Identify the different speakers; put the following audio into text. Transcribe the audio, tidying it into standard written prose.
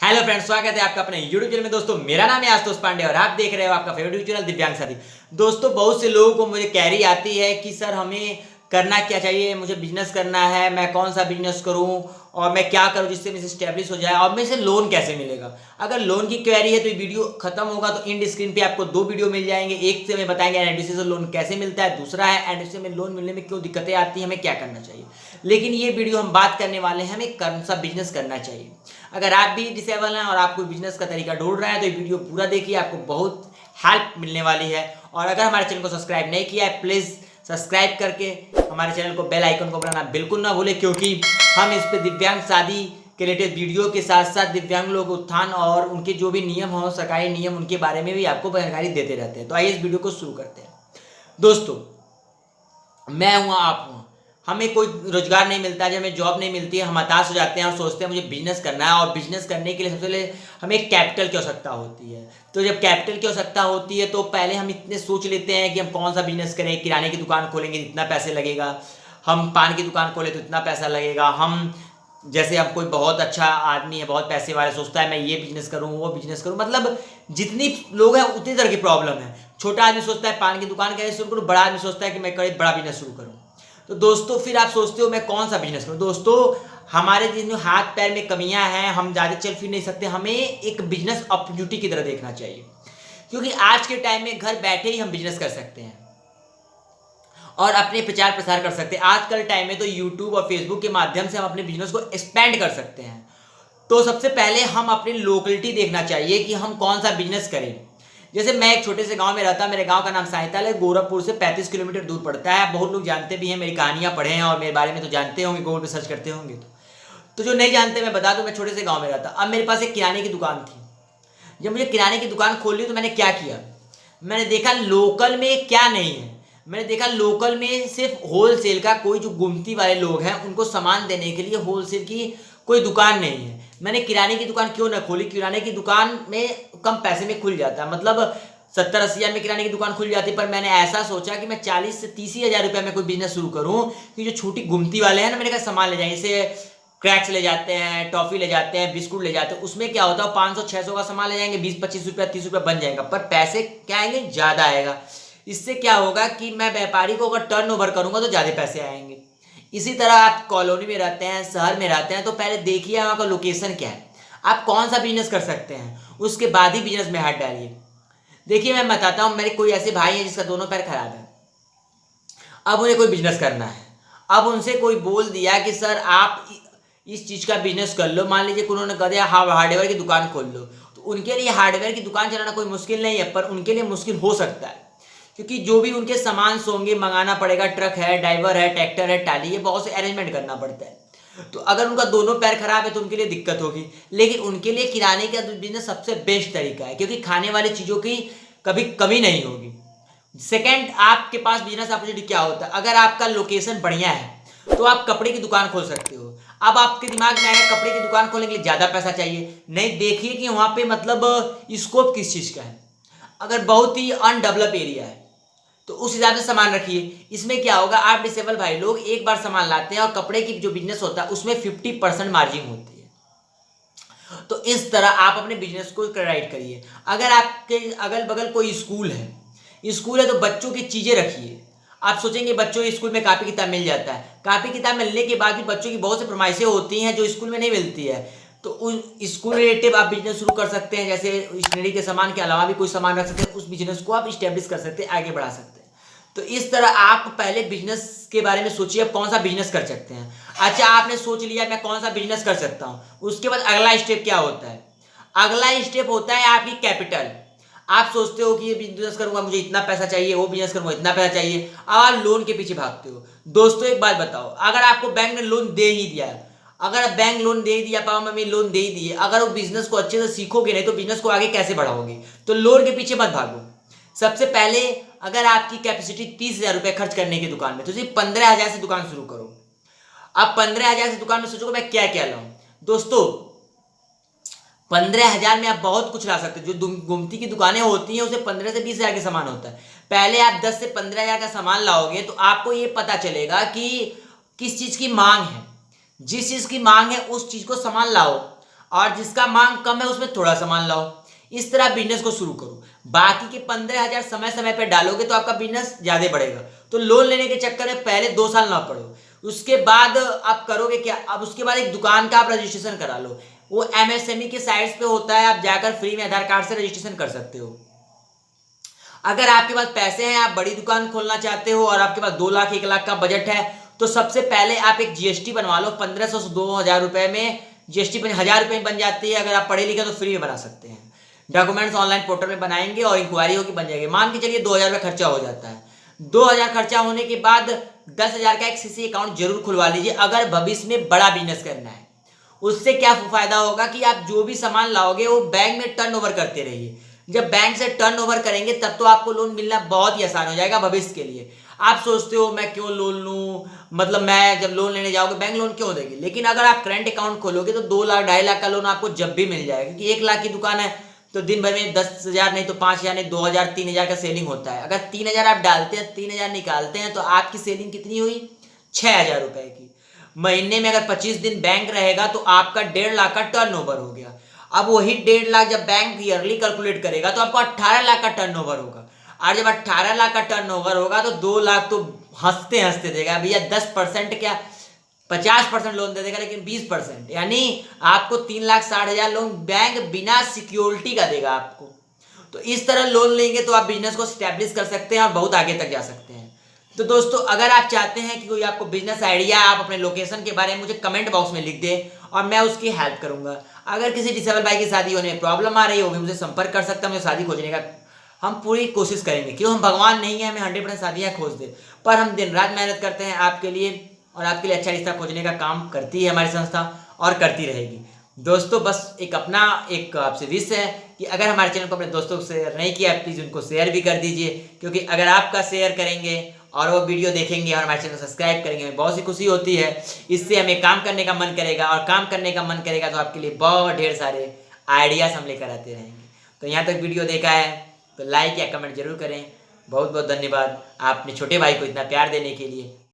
Speaker 1: Hello friends, स्वागत है आपका अपने YouTube चैनल में। दोस्तों, मेरा नाम है आशुतोष पांडे और आप देख रहे हो आपका फेवरेट यूट्यूब चैनल दिव्यांग साथी। दोस्तों, बहुत से लोगों को मुझे क्वेरी आती है कि सर हमें करना क्या चाहिए, मुझे बिजनेस करना है, मैं कौन सा बिजनेस करूं और मैं क्या करूं जिससे मुझे स्टेब्लिश हो जाए और मेरे से लोन कैसे मिलेगा। अगर लोन की क्वेरी है तो ये वीडियो खत्म होगा तो इंड स्क्रीन पे आपको दो वीडियो मिल जाएंगे। एक से मैं बताएंगे एनडीसी से लोन कैसे मिलता है, दूसरा है एनडीसी में लोन मिलने में क्यों दिक्कतें आती हैं, हमें क्या करना चाहिए। लेकिन ये वीडियो हम बात करने वाले हैं हमें कौन सा बिजनेस करना चाहिए। अगर आप भी डिसेबल हैं और आप कोई बिजनेस का तरीका ढूंढ रहे हैं तो ये वीडियो पूरा देखिए, आपको बहुत हेल्प मिलने वाली है। और अगर हमारे चैनल को सब्सक्राइब नहीं किया है प्लीज़ सब्सक्राइब करके हमारे चैनल को बेल आइकन को बनाना बिल्कुल ना भूलें, क्योंकि हम इस पे दिव्यांग शादी के रिलेटेड वीडियो के साथ साथ दिव्यांग लोग उत्थान और उनके जो भी नियम हो, सरकारी नियम, उनके बारे में भी आपको जानकारी देते रहते हैं। तो आइए इस वीडियो को शुरू करते हैं। दोस्तों, मैं हूँ, आप हूँ, हमें कोई रोजगार नहीं मिलता, जब हमें जॉब नहीं मिलती है हम हताश हो जाते हैं और सोचते हैं मुझे बिजनेस करना है। और बिजनेस करने के लिए सबसे पहले हमें कैपिटल की आवश्यकता होती है। तो जब कैपिटल की आवश्यकता होती है तो पहले हम इतने सोच लेते हैं कि हम कौन सा बिजनेस करें। किराने की दुकान खोलेंगे इतना पैसे लगेगा, हम पान की दुकान खोले तो इतना पैसा लगेगा, हम जैसे अब कोई बहुत अच्छा आदमी है, बहुत पैसे वाले, सोचता है मैं ये बिजनेस करूँ वो बिजनेस करूँ। मतलब जितनी लोग हैं उतनी तरह की प्रॉब्लम है। छोटा आदमी सोचता है पान की दुकान कैसे शुरू करूँ, बड़ा आदमी सोचता है कि मैं कोई बड़ा बिजनेस शुरू करूँ। तो दोस्तों, फिर आप सोचते हो मैं कौन सा बिजनेस करूँ। दोस्तों, हमारे जिन हाथ पैर में कमियां हैं, हम ज़्यादा चल फिर नहीं सकते, हमें एक बिजनेस अपॉर्चुनिटी की तरह देखना चाहिए। क्योंकि आज के टाइम में घर बैठे ही हम बिजनेस कर सकते हैं और अपने प्रचार प्रसार कर सकते हैं। आजकल टाइम में तो यूट्यूब और फेसबुक के माध्यम से हम अपने बिजनेस को एक्सपेंड कर सकते हैं। तो सबसे पहले हम अपनी लोकेलिटी देखना चाहिए कि हम कौन सा बिजनेस करें। जैसे मैं एक छोटे से गांव में रहता, मेरे गांव का नाम साहिताल है, गोरखपुर से 35 किलोमीटर दूर पड़ता है। बहुत लोग जानते भी हैं, मेरी कहानियां पढ़े हैं और मेरे बारे में तो जानते होंगे, गूगल पे सर्च करते होंगे। तो जो नहीं जानते मैं बता दूं, मैं छोटे से गाँव में रहता। अब मेरे पास एक किराने की दुकान थी। जब मुझे किराने की दुकान खोलनी तो मैंने क्या किया, मैंने देखा लोकल में क्या नहीं है। मैंने देखा लोकल में सिर्फ होलसेल का, कोई जो गुमती वाले लोग हैं उनको सामान देने के लिए होलसेल की कोई दुकान नहीं है। मैंने किराने की दुकान क्यों ना खोली, किराने की दुकान में कम पैसे में खुल जाता है, मतलब 70-80 हज़ार में किराने की दुकान खुल जाती। पर मैंने ऐसा सोचा कि मैं 40 से 30 हज़ार रुपये में कोई बिजनेस शुरू करूँ कि जो छोटी गुमती वाले हैं ना, मैंने कहा सामान ले जाएंगे, जैसे क्रैक्स ले जाते हैं, टॉफी ले जाते हैं, बिस्कुट ले जाते हैं। उसमें क्या होता है 500-600 का सामान ले जाएंगे, 20-25 रुपया 30 रुपया बन जाएगा, पर पैसे क्या आएंगे, ज़्यादा आएगा। इससे क्या होगा कि मैं व्यापारी को अगर टर्न ओवर करूँगा तो ज़्यादा पैसे आएंगे। इसी तरह आप कॉलोनी में रहते हैं, शहर में रहते हैं, तो पहले देखिए वहाँ का लोकेशन क्या है, आप कौन सा बिजनेस कर सकते हैं, उसके बाद ही बिजनेस में हाथ डालिए। देखिए मैं बताता हूँ, मेरे कोई ऐसे भाई हैं जिसका दोनों पैर खराब है। अब उन्हें कोई बिजनेस करना है। अब उनसे कोई बोल दिया कि सर आप इस चीज़ का बिजनेस कर लो, मान लीजिए उन्होंने कह दिया हाँ हार्डवेयर की दुकान खोल लो, तो उनके लिए हार्डवेयर की दुकान चलाना कोई मुश्किल नहीं है, पर उनके लिए मुश्किल हो सकता है क्योंकि जो भी उनके सामान होंगे मंगाना पड़ेगा। ट्रक है, ड्राइवर है, ट्रैक्टर है, टाली है, बहुत से अरेंजमेंट करना पड़ता है। तो अगर उनका दोनों पैर खराब है तो उनके लिए दिक्कत होगी। लेकिन उनके लिए किराने का बिजनेस सबसे बेस्ट तरीका है, क्योंकि खाने वाली चीज़ों की कभी कमी नहीं होगी। सेकेंड, आपके पास बिजनेस अपॉर्चुनिटी क्या होता है, अगर आपका लोकेशन बढ़िया है तो आप कपड़े की दुकान खोल सकते हो। अब आपके दिमाग में आएगा कपड़े की दुकान खोलने के लिए ज़्यादा पैसा चाहिए, नहीं, देखिए कि वहाँ पे मतलब स्कोप किस चीज़ का है। अगर बहुत ही अनडेवलप एरिया है तो उस हिसाब से सामान रखिए। इसमें क्या होगा, आप डिसेबल भाई लोग एक बार सामान लाते हैं और कपड़े की जो बिजनेस होता है उसमें 50% मार्जिन होती है। तो इस तरह आप अपने बिजनेस को क्रेडिट करिए। अगर आपके अगल बगल कोई स्कूल है तो बच्चों की चीज़ें रखिए। आप सोचेंगे बच्चों के स्कूल में कापी किताब मिल जाता है, कापी किताब मिलने के बाद भी बच्चों की बहुत सी फरमाइशें होती हैं जो स्कूल में नहीं मिलती है। तो उस स्कूल रिलेटिव आप बिजनेस शुरू कर सकते हैं। जैसे स्टेशनरी के सामान के अलावा भी कोई सामान रख सकते हैं, उस बिजनेस को आप इस्टेब्लिश कर सकते हैं, आगे बढ़ा सकते हैं। तो इस तरह आप पहले बिजनेस के बारे में सोचिए आप कौन सा बिजनेस कर सकते हैं। अच्छा, आपने सोच लिया मैं कौन सा बिजनेस कर सकता हूँ, उसके बाद अगला स्टेप क्या होता है, अगला स्टेप होता है आपकी कैपिटल। आप सोचते हो कि ये बिजनेस करूंगा मुझे इतना पैसा चाहिए, वो बिजनेस करूंगा इतना पैसा चाहिए, अब आप लोन के पीछे भागते हो। दोस्तों एक बात बताओ, अगर आपको बैंक ने लोन दे ही दिया, अगर बैंक लोन दे दिया, पापा मम्मी लोन दे ही दिए, अगर वो बिजनेस को अच्छे से सीखोगे नहीं तो बिजनेस को आगे कैसे बढ़ाओगे। तो लोन के पीछे मत भागो। सबसे पहले अगर आपकी कैपेसिटी 30,000 रुपये खर्च करने की दुकान में, तो सिर्फ 15,000 से दुकान शुरू करो। अब 15,000 से दुकान में सोचोगे मैं क्या क्या लाऊं। दोस्तों 15,000 में आप बहुत कुछ ला सकते हो। जो गुमती की दुकानें होती हैं उसे 15 से 20,000 के सामान होता है। पहले आप 10 से 15,000 का सामान लाओगे तो आपको ये पता चलेगा कि किस चीज़ की मांग है। जिस चीज़ की मांग है उस चीज़ को सामान लाओ। और जिसका मांग कम है उसमें थोड़ा सामान लाओ। इस तरह बिजनेस को शुरू करो। बाकी के 15,000 समय समय पर डालोगे तो आपका बिजनेस ज्यादा बढ़ेगा। तो लोन लेने के चक्कर में पहले 2 साल ना पड़ो, उसके बाद आप करोगे क्या, अब उसके बाद एक दुकान का आप रजिस्ट्रेशन करा लो। वो एमएसएमई के साइट्स पे होता है, आप जाकर फ्री में आधार कार्ड से रजिस्ट्रेशन कर सकते हो। अगर आपके पास पैसे हैं, आप बड़ी दुकान खोलना चाहते हो और आपके पास 2 लाख 1 लाख का बजट है, तो सबसे पहले आप एक जीएसटी बनवा लो। 1500 से 2000 रुपए में जीएसटी 1000 रुपए में बन जाती है। अगर आप पढ़े लिखे तो फ्री में बना सकते हैं। डॉक्यूमेंट्स ऑनलाइन पोर्टल में बनाएंगे और इंक्वायरी होगी, बन जाएगी। मान के चलिए 2000 रुपये खर्चा हो जाता है। 2000 खर्चा होने के बाद 10,000 का एक सीसी अकाउंट जरूर खुलवा लीजिए अगर भविष्य में बड़ा बिजनेस करना है। उससे क्या फायदा होगा कि आप जो भी सामान लाओगे वो बैंक में टर्नओवर करते रहिए। जब बैंक से टर्नओवर करेंगे तब तो आपको लोन मिलना बहुत ही आसान हो जाएगा भविष्य के लिए। आप सोचते हो मैं क्यों लोन लूं, मतलब मैं जब लोन लेने जाओगे बैंक लोन क्यों देगी, लेकिन अगर आप करंट अकाउंट खोलोगे तो 2 लाख 2.5 लाख का लोन आपको जब भी मिल जाएगा। क्योंकि 1 लाख की दुकान है तो दिन भर में 10,000 नहीं तो 5,000 नहीं 2,000 3,000 का सेलिंग होता है। अगर 3,000 आप डालते हैं 3,000 निकालते हैं तो आपकी सेलिंग कितनी हुई, 6,000 रुपए की। महीने में अगर 25 दिन बैंक रहेगा तो आपका 1.5 लाख का टर्नओवर हो गया। अब वही 1.5 लाख जब बैंक ईयरली कैलकुलेट करेगा तो आपको 18 लाख का टर्नओवर होगा। और जब 18 लाख का टर्नओवर होगा तो 2 लाख तो हंसते हंसते देगा भैया। 10% क्या 50% लोन दे देगा, लेकिन 20% यानी आपको 3,60,000 लोन बैंक बिना सिक्योरिटी का देगा आपको। तो इस तरह लोन लेंगे तो आप बिजनेस को स्टैब्लिश कर सकते हैं और बहुत आगे तक जा सकते हैं। तो दोस्तों अगर आप चाहते हैं कि कोई आपको बिजनेस आइडिया, आप अपने लोकेशन के बारे में मुझे कमेंट बॉक्स में लिख दे और मैं उसकी हेल्प करूंगा। अगर किसी डिसेबल भाई की शादी होने में प्रॉब्लम आ रही है वो भी मुझे संपर्क कर सकता है। मुझे शादी खोजने का हम पूरी कोशिश करेंगे। क्यों, हम भगवान नहीं है हमें 100% शादियाँ खोज दे, पर हम दिन रात मेहनत करते हैं आपके लिए और आपके लिए अच्छा रिश्ता खोजने का काम करती है हमारी संस्था और करती रहेगी। दोस्तों बस एक अपना एक आपसे विश है कि अगर हमारे चैनल को अपने दोस्तों को शेयर नहीं किया प्लीज़ उनको शेयर भी कर दीजिए। क्योंकि अगर आपका शेयर करेंगे और वो वीडियो देखेंगे और हमारे चैनल को सब्सक्राइब करेंगे हमें बहुत सी खुशी होती है। इससे हमें काम करने का मन करेगा और काम करने का मन करेगा तो आपके लिए बहुत ढेर सारे आइडियाज़ हम लेकर आते रहेंगे। तो यहाँ तक वीडियो देखा है तो लाइक या कमेंट जरूर करें। बहुत बहुत धन्यवाद आपने छोटे भाई को इतना प्यार देने के लिए।